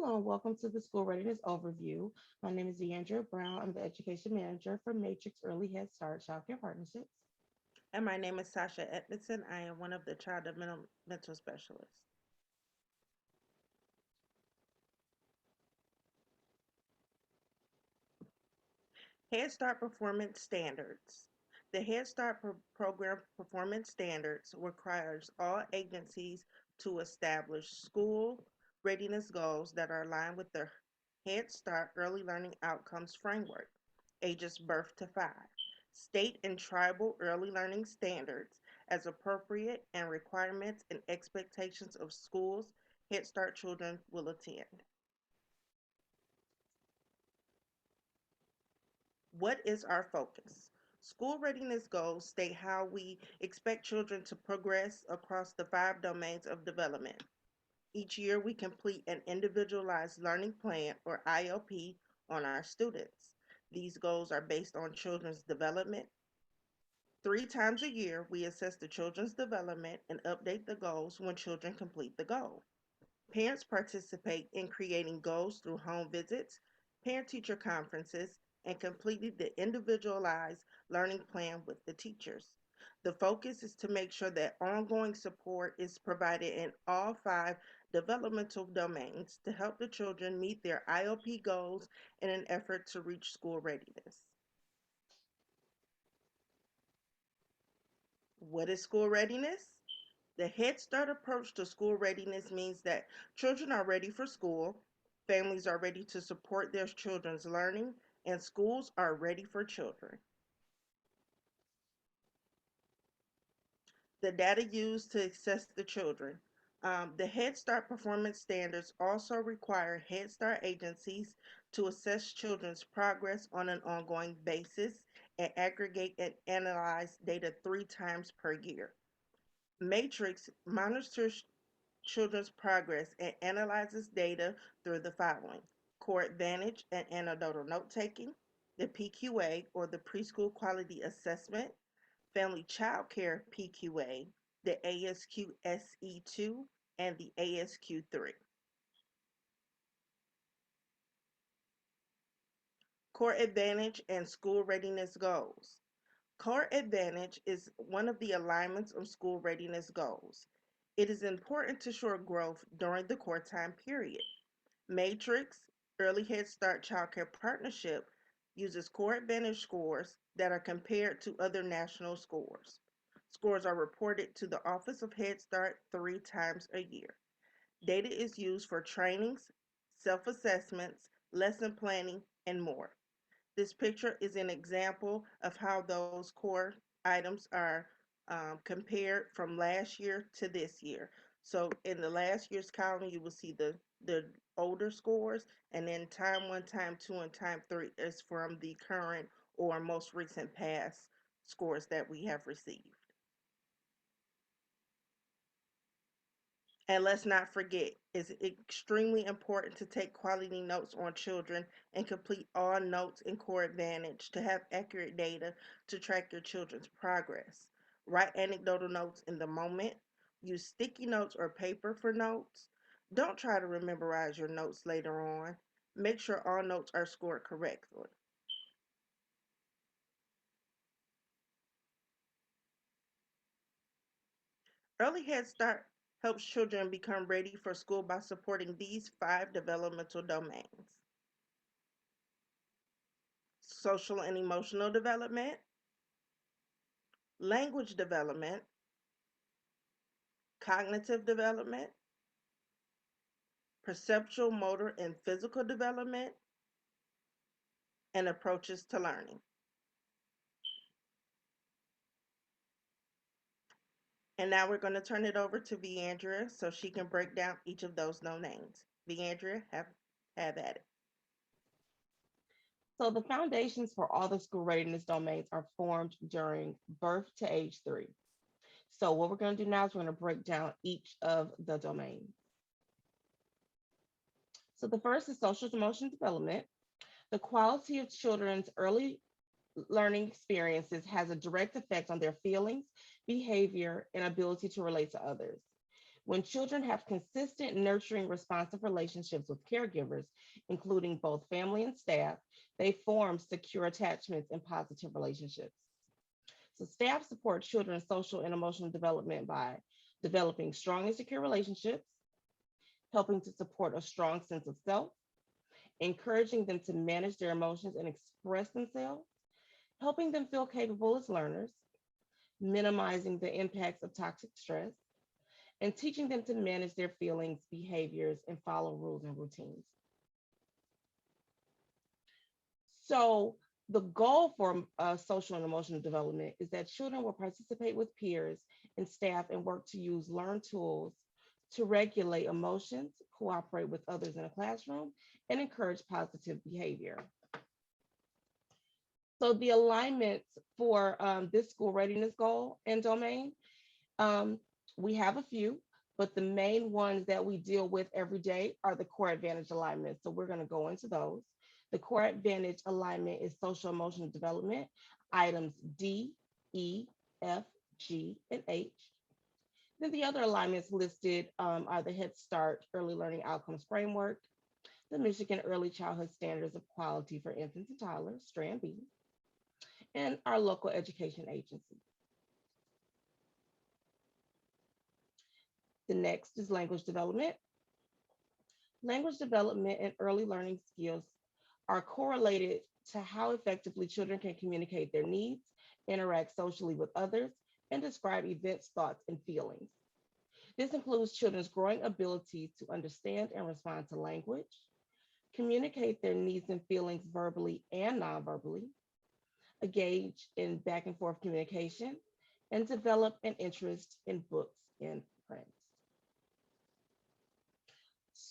Hello and welcome to the School Readiness Overview. My name is Deandra Brown. I'm the Education Manager for Matrix Early Head Start Childcare Partnerships. And my name is Sasha Edmondson. I am one of the child developmental specialists. Head Start Performance Standards. The Head Start Program Performance Standards requires all agencies to establish school readiness goals that are aligned with the Head Start Early Learning Outcomes Framework, ages birth to 5, state and tribal early learning standards as appropriate, and requirements and expectations of schools Head Start children will attend. What is our focus? School readiness goals state how we expect children to progress across the 5 domains of development. Each year, we complete an individualized learning plan or IOP on our students. These goals are based on children's development. 3 times a year, we assess the children's development and update the goals when children complete the goal. Parents participate in creating goals through home visits, parent teacher conferences, and completing the individualized learning plan with the teachers. The focus is to make sure that ongoing support is provided in all 5 developmental domains to help the children meet their IOP goals in an effort to reach school readiness. What is school readiness? The Head Start approach to school readiness means that children are ready for school, families are ready to support their children's learning, and schools are ready for children. The data used to assess the children. The Head Start performance standards also require Head Start agencies to assess children's progress on an ongoing basis and aggregate and analyze data 3 times per year. Matrix monitors children's progress and analyzes data through the following: core advantage and anecdotal note taking, the PQA or the preschool quality assessment, family child care PQA, the ASQ SE2, and the ASQ3. Core advantage and school readiness goals. Core advantage is one of the alignments of school readiness goals. It is important to show growth during the core time period. Matrix Early Head Start Childcare Partnership uses core advantage scores that are compared to other national scores. Scores are reported to the Office of Head Start 3 times a year. Data is used for trainings, self assessments, lesson planning, and more. This picture is an example of how those core items are compared from last year to this year. So in the last year's column, you will see the older scores, and then time 1, time 2, and time 3 is from the current or most recent past scores that we have received. And let's not forget, it's extremely important to take quality notes on children and complete all notes in Core Advantage to have accurate data to track your children's progress. Write anecdotal notes in the moment. Use sticky notes or paper for notes. Don't try to memorize your notes later on. Make sure all notes are scored correctly. Early Head Start helps children become ready for school by supporting these 5 developmental domains: social and emotional development, language development, cognitive development, perceptual, motor, and physical development, and approaches to learning. And now we're going to turn it over to Viandra so she can break down each of those domains. Viandra, have at it. So, the foundations for all the school readiness domains are formed during birth to age 3. So, what we're going to do now is we're going to break down each of the domains. So, the first is social emotional development. The quality of children's early learning experiences has a direct effect on their feelings, behavior, and ability to relate to others. When children have consistent, nurturing, responsive relationships with caregivers, including both family and staff, they form secure attachments and positive relationships. So staff support children's social and emotional development by developing strong and secure relationships, helping to support a strong sense of self, encouraging them to manage their emotions and express themselves, helping them feel capable as learners, minimizing the impacts of toxic stress, and teaching them to manage their feelings, behaviors, and follow rules and routines. So, the goal for social and emotional development is that children will participate with peers and staff and work to use learned tools to regulate emotions, cooperate with others in a classroom, and encourage positive behavior. So, the alignments for this school readiness goal and domain, um, we have a few, but the main ones that we deal with every day are the core advantage alignments. So we're going to go into those. The core advantage alignment is social emotional development, items D, E, F, G, and H. Then the other alignments listed are the Head Start Early Learning Outcomes Framework, the Michigan Early Childhood Standards of Quality for Infants and Toddlers, Strand B, and our local education agency. The next is language development. Language development and early learning skills are correlated to how effectively children can communicate their needs, interact socially with others, and describe events, thoughts, and feelings. This includes children's growing ability to understand and respond to language, communicate their needs and feelings verbally and non-verbally, engage in back and forth communication, and develop an interest in books and print.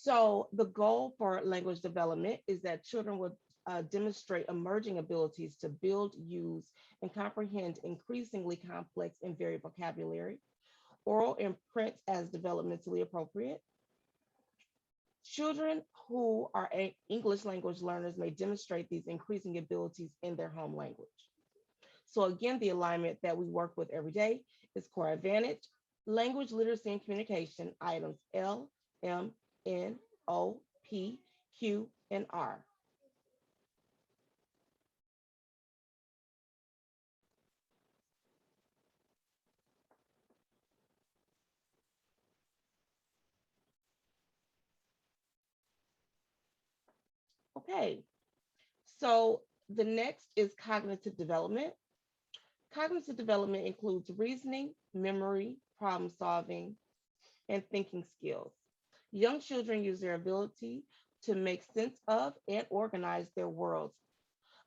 So the goal for language development is that children would demonstrate emerging abilities to build, use, and comprehend increasingly complex and varied vocabulary, oral and print as developmentally appropriate. Children who are English language learners may demonstrate these increasing abilities in their home language. So again, the alignment that we work with every day is core advantage, language literacy and communication, items L, M, N, O, P, Q, and R. Okay, so the next is cognitive development. Cognitive development includes reasoning, memory, problem solving, and thinking skills. Young children use their ability to make sense of and organize their worlds.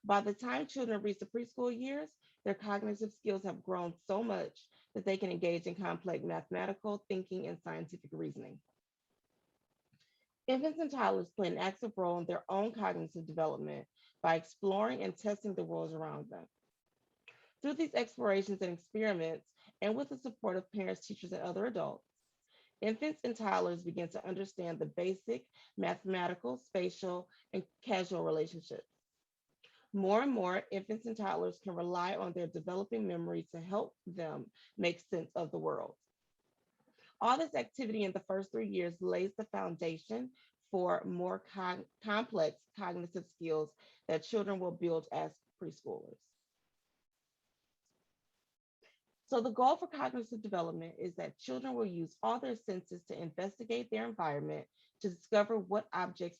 By the time children reach the preschool years, their cognitive skills have grown so much that they can engage in complex mathematical thinking and scientific reasoning. Infants and toddlers play an active role in their own cognitive development by exploring and testing the worlds around them. Through these explorations and experiments, and with the support of parents, teachers, and other adults, infants and toddlers begin to understand the basic mathematical, spatial, and causal relationships. More and more, infants and toddlers can rely on their developing memory to help them make sense of the world. All this activity in the first 3 years lays the foundation for more complex cognitive skills that children will build as preschoolers. So the goal for cognitive development is that children will use all their senses to investigate their environment to discover what objects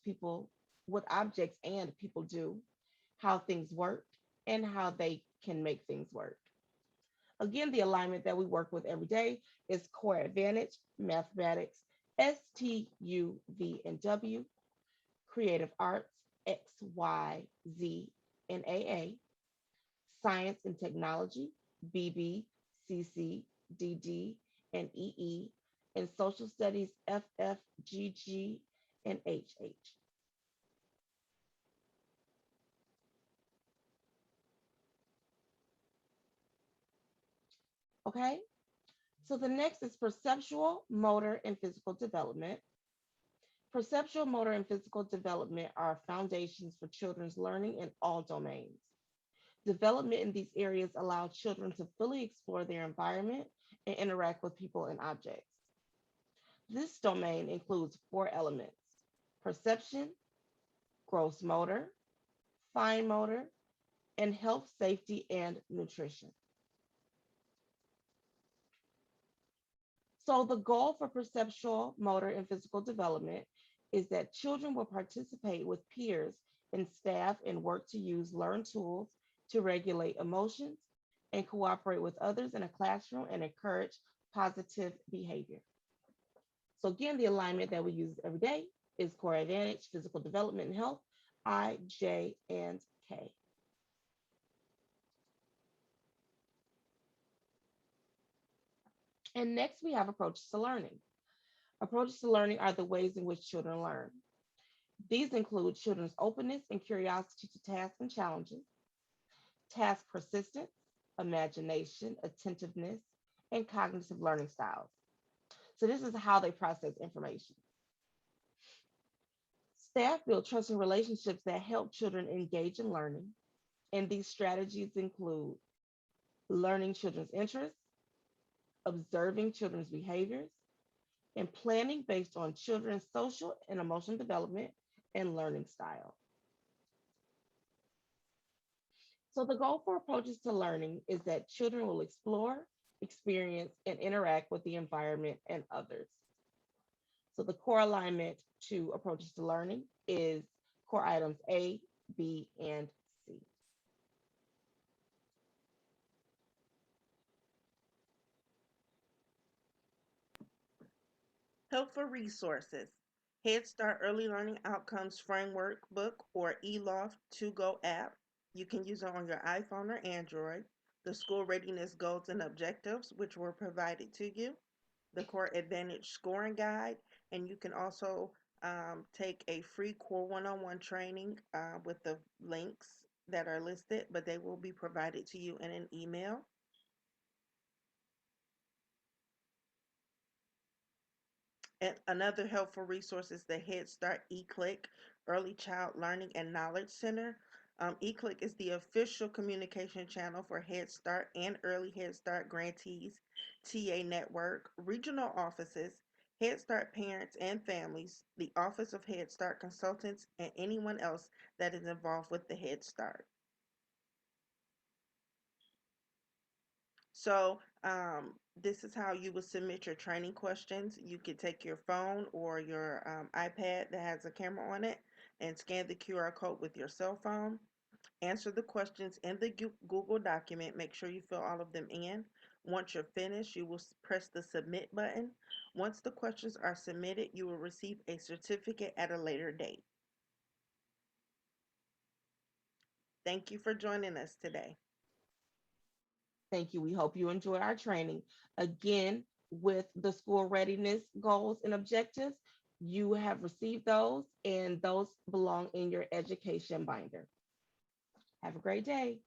and people do, how things work, and how they can make things work. Again, the alignment that we work with every day is core advantage, mathematics, S, T, U, V, and W, creative arts, X, Y, Z, and AA, science and technology, BB, CC, DD, and EE, and social studies, FF, GG, and HH. Okay, so the next is perceptual, motor, and physical development. Perceptual, motor, and physical development are foundations for children's learning in all domains. Development in these areas allow children to fully explore their environment and interact with people and objects. This domain includes four elements: perception, gross motor, fine motor, and health, safety, and nutrition. So, the goal for perceptual, motor, and physical development is that children will participate with peers and staff and work to use learned tools to regulate emotions and cooperate with others in a classroom and encourage positive behavior. So, again, the alignment that we use every day is core advantage, physical development, and health, I, J, and K. And next, we have approaches to learning. Approaches to learning are the ways in which children learn. These include children's openness and curiosity to tasks and challenges, task persistence, imagination, attentiveness, and cognitive learning styles. So, this is how they process information. Staff build trusting relationships that help children engage in learning, and these strategies include learning children's interests, observing children's behaviors, and planning based on children's social and emotional development and learning style. So, the goal for approaches to learning is that children will explore, experience, and interact with the environment and others. So, the core alignment to approaches to learning is core items A, B, and C. Helpful resources: Head Start Early Learning Outcomes Framework book or eLoft to go app. You can use it on your iPhone or Android. The School Readiness Goals and Objectives, which were provided to you. The Core Advantage Scoring Guide, and you can also take a free Core One-on-One training with the links that are listed, but they will be provided to you in an email. And another helpful resource is the Head Start EClick Early Child Learning and Knowledge Center. EClick is the official communication channel for Head Start and Early Head Start grantees, TA network, regional offices, Head Start parents and families, the Office of Head Start consultants, and anyone else that is involved with the Head Start. So this is how you would submit your training questions. You could take your phone or your iPad that has a camera on it and scan the QR code with your cell phone. Answer the questions in the Google document. Make sure you fill all of them in. Once you're finished, you will press the submit button. Once the questions are submitted, you will receive a certificate at a later date. Thank you for joining us today. Thank you. We hope you enjoyed our training. Again, with the school readiness goals and objectives, you have received those, and those belong in your education binder. Have a great day.